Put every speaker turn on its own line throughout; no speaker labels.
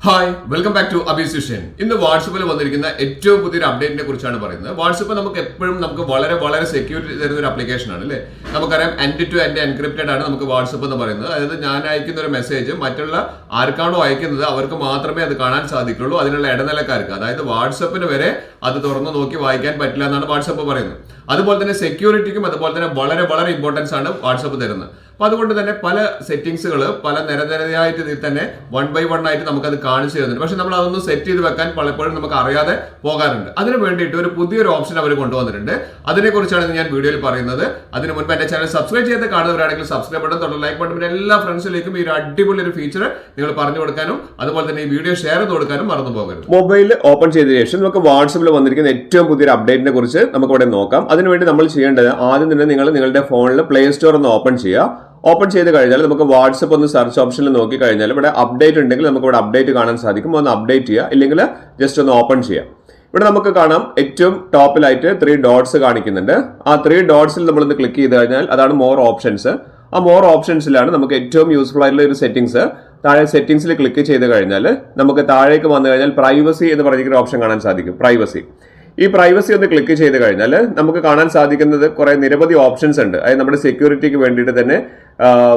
Hi welcome back to അബിസ്യൂഷൻ. ഇന്ന് വാട്സപ്പിൽ വന്നിരിക്കുന്ന ഏറ്റവും പുതിയൊരു അപ്ഡേറ്റിനെ കുറിച്ചാണ് പറയുന്നത്. വാട്സപ്പ് നമുക്ക് എപ്പോഴും വളരെ സെക്യൂരിറ്റി തരുന്ന ഒരു ആപ്ലിക്കേഷൻ ആണ് അല്ലേ. നമുക്കറിയാം എൻഡ് ടു എൻഡ് എൻക്രിപ്റ്റഡ് ആണ് നമുക്ക് വാട്സപ്പ് എന്ന് പറയുന്നത്. അതായത് ഞാൻ അയക്കുന്ന ഒരു മെസ്സേജ് മറ്റുള്ള ആർക്കാണോ അയക്കുന്നത് അവർക്ക് മാത്രമേ അത് കാണാൻ സാധിക്കുള്ളൂ, അതിനുള്ള ഇടനിലക്കാർക്ക്. അതായത് വാട്സപ്പിന് വരെ അത് തുറന്നു നോക്കി വായിക്കാൻ പറ്റില്ല എന്നാണ് വാട്സപ്പ് പറയുന്നത്. അതുപോലെ തന്നെ സെക്യൂരിറ്റിക്കും അതുപോലെ തന്നെ വളരെ ഇമ്പോർട്ടൻസ് ആണ് വാട്സപ്പ് തരുന്നത്. അപ്പൊ അതുകൊണ്ട് തന്നെ പല സെറ്റിംഗ്സുകൾ പല നിരനിരയായിട്ട് ഇതിൽ തന്നെ 1 by 1 ആയിട്ട് നമുക്കത് കാണിച്ചു തരുന്നുണ്ട്. പക്ഷെ നമ്മൾ അതൊന്ന് സെറ്റ് ചെയ്ത് വെക്കാൻ പലപ്പോഴും നമുക്ക് അറിയാതെ പോകാറുണ്ട്. അതിന് വേണ്ടിയിട്ട് ഒരു പുതിയൊരു ഓപ്ഷൻ അവർ കൊണ്ടുവന്നിട്ടുണ്ട്. അതിനെക്കുറിച്ചാണ് ഞാൻ വീഡിയോയിൽ പറയുന്നത്. അതിന് മുൻപ് എന്റെ ചാനൽ സബ്സ്ക്രൈബ് ചെയ്ത് കാണുന്നവരാണെങ്കിൽ സബ്സ്ക്രൈബ് ബട്ടൺ തൊട്ട് ലൈക്ക് ബട്ടൺ എല്ലാ ഫ്രണ്ട്സിലേക്കും ഈ ഒരു അടിപൊളി ഒരു ഫീച്ചർ നിങ്ങൾ പറഞ്ഞു കൊടുക്കാനും അതുപോലെ തന്നെ ഈ വീഡിയോ ഷെയർ ചെയ്ത് കൊടുക്കാനും മറന്നു പോകരുത്. മൊബൈൽ ഓപ്പൺ ചെയ്ത ശേഷം നമുക്ക് വാട്സപ്പിൽ വന്നിരിക്കുന്ന ഏറ്റവും പുതിയൊരു അപ്ഡേറ്റിനെ കുറിച്ച് നമുക്ക് ഇവിടെ നോക്കാം. അതിനുവേണ്ടി നമ്മൾ ചെയ്യേണ്ടത് ആദ്യം തന്നെ നിങ്ങൾ നിങ്ങളുടെ ഫോണിൽ പ്ലേ സ്റ്റോർ ഒന്ന് ഓപ്പൺ ചെയ്യുക. ഓപ്പൺ ചെയ്ത് കഴിഞ്ഞാൽ നമുക്ക് വാട്സപ്പ് ഒന്ന് സെർച്ച് ഓപ്ഷനിൽ നോക്കി കഴിഞ്ഞാൽ ഇവിടെ അപ്ഡേറ്റ് ഉണ്ടെങ്കിൽ നമുക്ക് ഇവിടെ അപ്ഡേറ്റ് കാണാൻ സാധിക്കും. ഒന്ന് അപ്ഡേറ്റ് ചെയ്യുക, ഇല്ലെങ്കിൽ ജസ്റ്റ് ഒന്ന് ഓപ്പൺ ചെയ്യുക. ഇവിടെ നമുക്ക് കാണാം ഏറ്റവും ടോപ്പിലായിട്ട് 3 ഡോട്ട്സ് കാണിക്കുന്നുണ്ട്. ആ 3 ഡോട്ട്സിൽ നമ്മളൊന്ന് ക്ലിക്ക് ചെയ്ത് കഴിഞ്ഞാൽ അതാണ് മോർ ഓപ്ഷൻസ്. ആ മോർ ഓപ്ഷൻസിലാണ് നമുക്ക് ഏറ്റവും യൂസ്ഫുൾ ആയിട്ടുള്ള ഒരു സെറ്റിംഗ്സ്. താഴെ സെറ്റിംഗ്സിൽ ക്ലിക്ക് ചെയ്ത് കഴിഞ്ഞാൽ നമുക്ക് താഴേക്ക് വന്നു കഴിഞ്ഞാൽ പ്രൈവസി എന്ന് പറഞ്ഞിരിക്കുന്ന ഓപ്ഷൻ കാണാൻ സാധിക്കും. പ്രൈവസി, ഈ പ്രൈവസി ഒന്ന് ക്ലിക്ക് ചെയ്ത് കഴിഞ്ഞാൽ നമുക്ക് കാണാൻ സാധിക്കുന്നത് കുറെ നിരവധി ഓപ്ഷൻസ് ഉണ്ട്. അതായത് നമ്മുടെ സെക്യൂരിറ്റിക്ക് വേണ്ടിയിട്ട് തന്നെ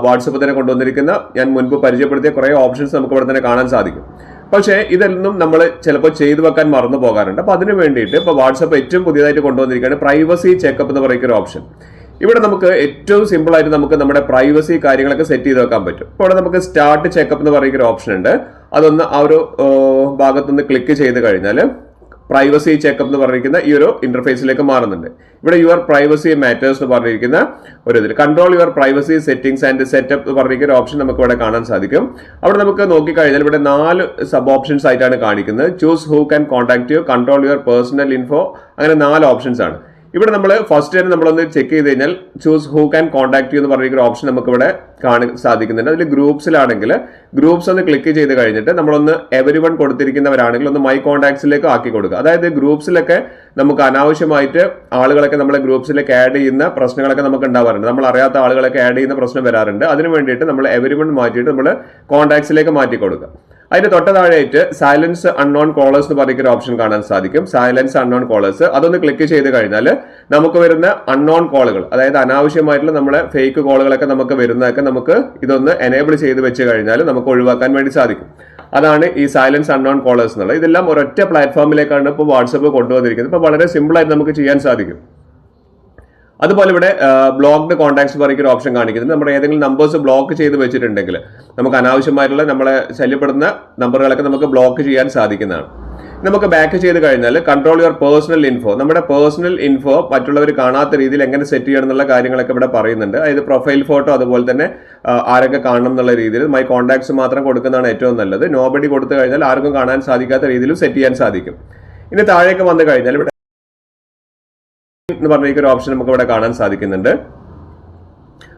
വാട്സപ്പ് തന്നെ കൊണ്ടുവന്നിരിക്കുന്ന ഞാൻ മുൻപ് പരിചയപ്പെടുത്തിയ കുറെ ഓപ്ഷൻസ് നമുക്ക് ഇവിടെ തന്നെ കാണാൻ സാധിക്കും. പക്ഷേ ഇതൊന്നും നമ്മൾ ചിലപ്പോൾ ചെയ്തു വെക്കാൻ മറന്നു പോകാറുണ്ട്. അപ്പൊ അതിന് വേണ്ടിയിട്ട് ഇപ്പൊ വാട്സപ്പ് ഏറ്റവും പുതിയതായിട്ട് കൊണ്ടുവന്നിരിക്കുകയാണ് പ്രൈവസി ചെക്കപ്പ് എന്ന് പറയുന്ന ഒരു ഓപ്ഷൻ. ഇവിടെ നമുക്ക് ഏറ്റവും സിമ്പിൾ ആയിട്ട് നമുക്ക് നമ്മുടെ പ്രൈവസി കാര്യങ്ങളൊക്കെ സെറ്റ് ചെയ്ത് വെക്കാൻ പറ്റും. ഇപ്പോൾ ഇവിടെ നമുക്ക് സ്റ്റാർട്ട് ചെക്കപ്പ് എന്ന് പറയുന്ന ഒരു ഓപ്ഷൻ ഉണ്ട്. അതൊന്ന് ആ ഒരു ഭാഗത്തുനിന്ന് ക്ലിക്ക് ചെയ്ത് കഴിഞ്ഞാൽ പ്രൈവസി ചെക്കപ്പ് എന്ന് പറഞ്ഞിരിക്കുന്ന ഈ ഒരു ഇന്റർഫേസിലേക്ക് മാറുന്നുണ്ട്. ഇവിടെ യുവർ പ്രൈവസി മാറ്റേഴ്സ് എന്ന് പറഞ്ഞിരിക്കുന്ന ഒരു ഇതിൽ control your privacy settings and setup എന്ന് പറഞ്ഞിരിക്കുന്ന ഒരു ഓപ്ഷൻ നമുക്ക് ഇവിടെ കാണാൻ സാധിക്കും. അവിടെ നമുക്ക് നോക്കിക്കഴിഞ്ഞാൽ ഇവിടെ 4 സബ് ഓപ്ഷൻസ് ആയിട്ടാണ് കാണിക്കുന്നത്. Choose who can contact you, control your personal info, അങ്ങനെ 4 ഓപ്ഷൻസ് ആണ്. ഇവിടെ നമ്മൾ ഫസ്റ്റ് തന്നെ നമ്മളൊന്ന് ചെക്ക് ചെയ്ത് കഴിഞ്ഞാൽ choose who can contact you എന്ന് പറഞ്ഞിരിക്കുന്ന ഓപ്ഷൻ നമുക്ക് ഇവിടെ കാണാൻ സാധിക്കുന്നുണ്ട്. അതിൽ ഗ്രൂപ്പ്സിലാണെങ്കിൽ ഗ്രൂപ്പ്സ് ഒന്ന് ക്ലിക്ക് ചെയ്ത് കഴിഞ്ഞിട്ട് നമ്മളൊന്ന് എവരി വൺ കൊടുത്തിരിക്കുന്നവരാണെങ്കിൽ ഒന്ന് മൈ കോൺടാക്ട്സിലേക്ക് ആക്കി കൊടുക്കുക. അതായത് ഗ്രൂപ്പ്സിലൊക്കെ നമുക്ക് അനാവശ്യമായിട്ട് ആളുകളൊക്കെ നമ്മളെ ഗ്രൂപ്പ്സിലേക്ക് ആഡ് ചെയ്യുന്ന പ്രശ്നങ്ങളൊക്കെ നമുക്ക് ഉണ്ടാവാറുണ്ട്. നമ്മൾ അറിയാത്ത ആളുകളൊക്കെ ആഡ് ചെയ്യുന്ന പ്രശ്നം വരാറുണ്ട്. അതിന് വേണ്ടിയിട്ട് നമ്മൾ എവരി വൺ മാറ്റിയിട്ട് നമ്മൾ കോൺടാക്ട്സിലേക്ക് മാറ്റി കൊടുക്കുക. അതിന്റെ തൊട്ട താഴെയായിട്ട് സൈലൻസ് അൺനോൺ കോളേഴ്സ് എന്ന് പറയുന്ന ഓപ്ഷൻ കാണാൻ സാധിക്കും. സൈലൻസ് അൺനോൺ കോളേഴ്സ് അതൊന്ന് ക്ലിക്ക് ചെയ്ത് കഴിഞ്ഞാൽ നമുക്ക് വരുന്ന അൺനോൺ കോളുകൾ, അതായത് അനാവശ്യമായിട്ടുള്ള നമ്മുടെ ഫേക്ക് കോളുകളൊക്കെ നമുക്ക് വരുന്നതൊക്കെ നമുക്ക് ഇതൊന്ന് എനേബിൾ ചെയ്ത് വെച്ച് കഴിഞ്ഞാൽ നമുക്ക് ഒഴിവാക്കാൻ വേണ്ടി സാധിക്കും. അതാണ് ഈ സൈലൻസ് അൺനോൺ കോളേഴ്സ് എന്നുള്ളത്. ഇതെല്ലാം ഒരൊറ്റ പ്ലാറ്റ്ഫോമിലേക്കാണ് ഇപ്പോൾ വാട്സപ്പ് കൊണ്ടുവന്നിരിക്കുന്നത്. ഇപ്പോൾ വളരെ സിമ്പിൾ ആയിട്ട് നമുക്ക് ചെയ്യാൻ സാധിക്കും. അതുപോലെ ഇവിടെ ബ്ലോക്ക്ഡ് കോൺടാക്ട്സ് പറയുന്ന ഒരു ഓപ്ഷൻ കാണിക്കുന്നത് നമ്മുടെ ഏതെങ്കിലും നമ്പേഴ്സ് ബ്ലോക്ക് ചെയ്ത് വെച്ചിട്ടുണ്ടെങ്കിൽ നമുക്ക് അനാവശ്യമായിട്ടുള്ള നമ്മളെ ശല്യപ്പെടുന്ന നമ്പറുകളൊക്കെ നമുക്ക് ബ്ലോക്ക് ചെയ്യാൻ സാധിക്കുന്നതാണ്. നമുക്ക് ബാക്ക് ചെയ്ത് കഴിഞ്ഞാൽ കൺട്രോൾ യുവർ പേഴ്സണൽ ഇൻഫോ, നമ്മുടെ പേഴ്സണൽ ഇൻഫോ മറ്റുള്ളവർ കാണാത്ത രീതിയിൽ എങ്ങനെ സെറ്റ് ചെയ്യണം എന്നുള്ള കാര്യങ്ങളൊക്കെ ഇവിടെ പറയുന്നുണ്ട്. അതായത് പ്രൊഫൈൽ ഫോട്ടോ അതുപോലെ തന്നെ ആരൊക്കെ കാണണം എന്നുള്ള രീതിയിൽ മൈ കോൺടാക്ട്സ് മാത്രം കൊടുക്കുന്നതാണ് ഏറ്റവും നല്ലത്. നോബഡി കൊടുത്തു കഴിഞ്ഞാൽ ആർക്കും കാണാൻ സാധിക്കാത്ത രീതിയിൽ സെറ്റ് ചെയ്യാൻ സാധിക്കും. ഇനി താഴേക്ക് വന്നു കഴിഞ്ഞാൽ ഇവിടെ എന്ന് പറഞ്ഞ ഒരു ഓപ്ഷൻ നമുക്ക് ഇവിടെ കാണാൻ സാധിക്കുന്നുണ്ട്.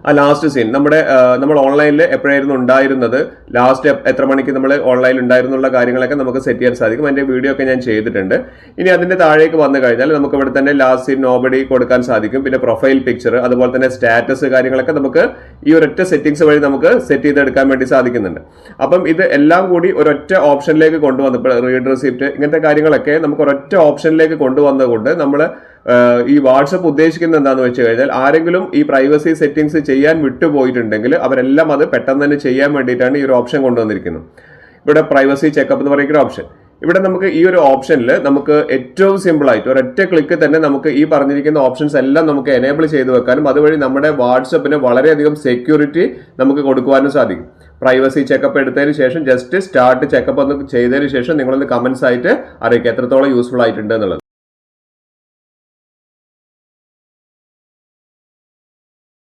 ആ ലാസ്റ്റ് സീൻ നമ്മൾ ഓൺലൈനിൽ എപ്പോഴായിരുന്നു ഉണ്ടായിരുന്നത്, ലാസ്റ്റ് എത്ര മണിക്ക് നമ്മൾ ഓൺലൈനിൽ ഉണ്ടായിരുന്നുള്ള കാര്യങ്ങളൊക്കെ നമുക്ക് സെറ്റ് ചെയ്യാൻ സാധിക്കും. അതിന്റെ വീഡിയോ ഒക്കെ ഞാൻ ചെയ്തിട്ടുണ്ട്. ഇനി അതിന്റെ താഴേക്ക് വന്നു കഴിഞ്ഞാൽ നമുക്ക് ഇവിടെ തന്നെ ലാസ്റ്റ് സീൻ നോബഡി കൊടുക്കാൻ സാധിക്കും. പിന്നെ പ്രൊഫൈൽ പിക്ചർ അതുപോലെ തന്നെ സ്റ്റാറ്റസ് കാര്യങ്ങളൊക്കെ നമുക്ക് ഈ ഒരൊറ്റ സെറ്റിംഗ്സ് വഴി നമുക്ക് സെറ്റ് ചെയ്തെടുക്കാൻ വേണ്ടി സാധിക്കുന്നുണ്ട്. അപ്പം ഇത് എല്ലാം കൂടി ഒരൊറ്റ ഓപ്ഷനിലേക്ക് കൊണ്ടുവന്നപ്പോൾ റീഡ് റെസിപ്റ്റ് ഇങ്ങനത്തെ കാര്യങ്ങളൊക്കെ നമുക്ക് ഒരൊറ്റ ഓപ്ഷനിലേക്ക് കൊണ്ടുവന്നതുകൊണ്ട് നമ്മൾ ഈ വാട്സപ്പ് ഉദ്ദേശിക്കുന്നത് എന്താണെന്ന് വെച്ച് കഴിഞ്ഞാൽ ആരെങ്കിലും ഈ പ്രൈവസി സെറ്റിംഗ്സ് ചെയ്യാൻ വിട്ടുപോയിട്ടുണ്ടെങ്കിൽ അവരെല്ലാം അത് പെട്ടെന്ന് തന്നെ ചെയ്യാൻ വേണ്ടിയിട്ടാണ് ഈ ഒരു ഓപ്ഷൻ കൊണ്ടുവന്നിരിക്കുന്നത്. ഇവിടെ പ്രൈവസി ചെക്കപ്പ് എന്ന് പറയുന്ന ഓപ്ഷൻ, ഇവിടെ നമുക്ക് ഈ ഒരു ഓപ്ഷനിൽ നമുക്ക് ഏറ്റവും സിമ്പിൾ ആയിട്ട് ഒരൊറ്റ ക്ലിക്ക് തന്നെ നമുക്ക് ഈ പറഞ്ഞിരിക്കുന്ന ഓപ്ഷൻസ് എല്ലാം നമുക്ക് എനേബിൾ ചെയ്ത് വെക്കാനും അതുവഴി നമ്മുടെ വാട്സപ്പിന് വളരെയധികം സെക്യൂരിറ്റി നമുക്ക് കൊടുക്കുവാനും സാധിക്കും. പ്രൈവസി ചെക്കപ്പ് എടുത്തതിന് ശേഷം ജസ്റ്റ് സ്റ്റാർട്ട് ചെക്കപ്പ് ഒന്ന് ചെയ്തതിന് ശേഷം നിങ്ങളൊന്ന് കമന്റ്സ് ആയിട്ട് അറിയിക്കുക എത്രത്തോളം യൂസ്ഫുൾ ആയിട്ടുണ്ട് എന്നുള്ളത്.